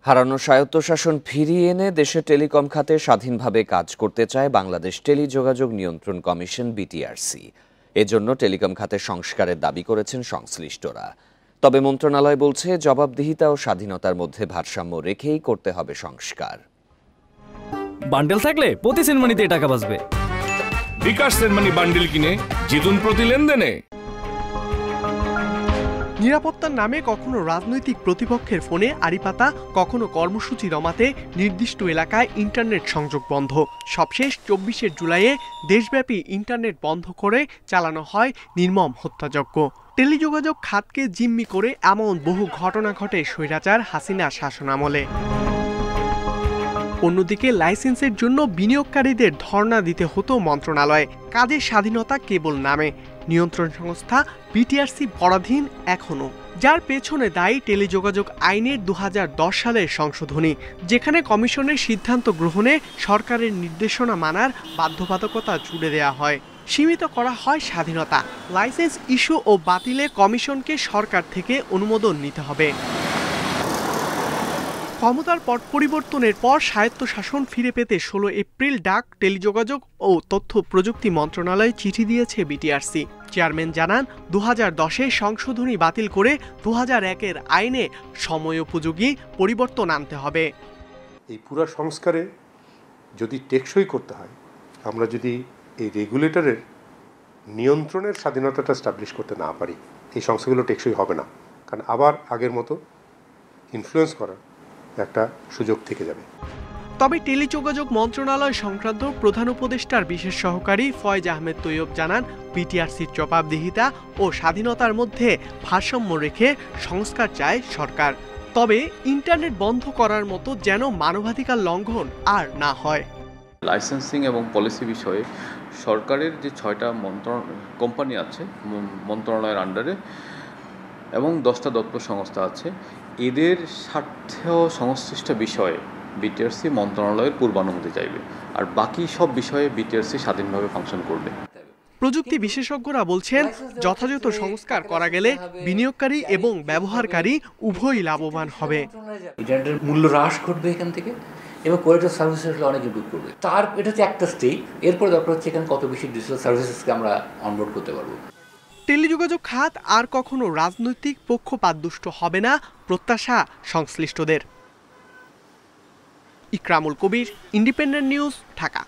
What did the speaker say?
হারানো স্বায়ত্তশাসন ফিরিয়ে এনে দেশে টেলিকম খাতে স্বাধীনভাবে কাজ করতে চায় বাংলাদেশ টেলিযোগাযোগ নিয়ন্ত্রণ কমিশন বিটিআরসি। এজন্য টেলিকম খাতে সংস্কারের দাবি করেছেন সংশ্লিষ্টরা। তবে মন্ত্রণালয় বলছে জবাবদিহিতা ও স্বাধীনতার মধ্যে ভারসাম্য রেখেই করতে হবে সংস্কার। বান্ডেল থাকলে প্রতি সেনমানিতে টাকা বাঁচবে। বিকাশ সেনমানি বান্ডেল কিনে জিতুন প্রতি লেনদেনে। নিরাপত্তার নামে কখনো রাজনৈতিক প্রতিপক্ষের ফোনে আড়িপাতা, কখনো কর্মসূচি রমাতে নির্দিষ্ট এলাকায় ইন্টারনেট সংযোগ বন্ধ। সবশেষ 24 জুলাইয়ে দেশব্যাপী ইন্টারনেট বন্ধ করে চালানো হয় নির্মম হত্যাযজ্ঞ। টেলিযোগাযোগ খাতকে জিম্মি করে এমন বহু ঘটনা ঘটে স্বৈরাচার হাসিনা শাসনামলে। অন্যদিকে লাইসেন্সের জন্য বিনিয়োগকারীদের ধর্ণা দিতে হতো মন্ত্রণালয়ে। কাজের স্বাধীনতা কেবল নামে, নিয়ন্ত্রণ সংস্থা বিটিআরসি পরাধীন এখনো, যার পেছনে দায়ী টেলিযোগাযোগ আইনের 2010 সালের সংশোধনী, যেখানে কমিশনের সিদ্ধান্ত গ্রহণে সরকারের নির্দেশনা মানার বাধ্যবাধকতা জুড়ে দেওয়া হয়। সীমিত করা হয় স্বাধীনতা। লাইসেন্স ইস্যু ও বাতিলে কমিশনকে সরকার থেকে অনুমোদন নিতে হবে। ক্ষমতার পট পরিবর্তনের পর স্বায়ত্তশাসন ফিরে পেতে 16 এপ্রিল ডাক টেলিযোগাযোগ ও তথ্য প্রযুক্তি মন্ত্রণালয়ে চিঠি দিয়েছে বিটিআরসি। চেয়ারম্যান জানান 2010-এ সংশোধনী বাতিল করে 2001-এর আইনে সময়োপযোগী পরিবর্তন আনতে হবে। এই পুরো সংস্কারে যদি টেকসই করতে হয়, আমরা যদি এই রেগুলেটরের নিয়ন্ত্রণের স্বাধীনতাটা স্টাবলিশ করতে না পারি, এই সংস্থাগুলো টেকসই হবে না। কারণ আবার আগের মতো ইনফ্লুয়েন্স করার একটা সুযোগ থেকে যাবে। তবে টেলিযোগাযোগ মন্ত্রণালয় সংক্রান্ত প্রধান উপদেষ্টার বিশেষ সহকারী ফয়েজ আহমেদ তৈয়ব জানান, বিটিআরসির জবাবদিহিতা ও স্বাধীনতার মধ্যে ভারসাম্য রেখে সংস্কার চায় সরকার। তবে ইন্টারনেট বন্ধ করার মতো যেন মানবাধিকার লঙ্ঘন আর না হয়। লাইসেন্সিং এবং পলিসি বিষয়ে সরকারের যে 6টা কোম্পানি আছে মন্ত্রণালয়ের আন্ডারে এবং 10টা দপ্তর সংস্থা আছে, এদের স্বার্থ সংশ্লিষ্ট বিষয়ে বিটিআরসি মন্ত্রণালয়ের পূর্বানুমতি চাইবে, আর বাকি সব বিষয়ে বিটিআরসি স্বাধীনভাবে ফাংশন করবে। প্রযুক্তি বিশেষজ্ঞরা বলছেন, যথাযথ সংস্কার করা গেলে বিনিয়োগকারী এবং ব্যবহারকারী উভয়ই লাভবান হবে। ইন্টারনেটের মূল্য হ্রাস ঘটবে এখান থেকে, এবং কোয়ালিটি অফ সার্ভিসেস অনেক ইমপ্রুভ করবে। তার এটা হচ্ছে একটা স্টেপ। এরপর দরকার হচ্ছে এখানে কত বেশি ডিজিটাল সার্ভিসেসকে আমরা অনবোর্ড করতে পারবো। টেলিযোগাযোগ খাত আর কখনো রাজনৈতিক পক্ষপাতদুষ্ট হবে না, প্রত্যাশা সংশ্লিষ্টদের। ইকরামুল কবির, ইন্ডিপেন্ডেন্ট নিউজ, ঢাকা।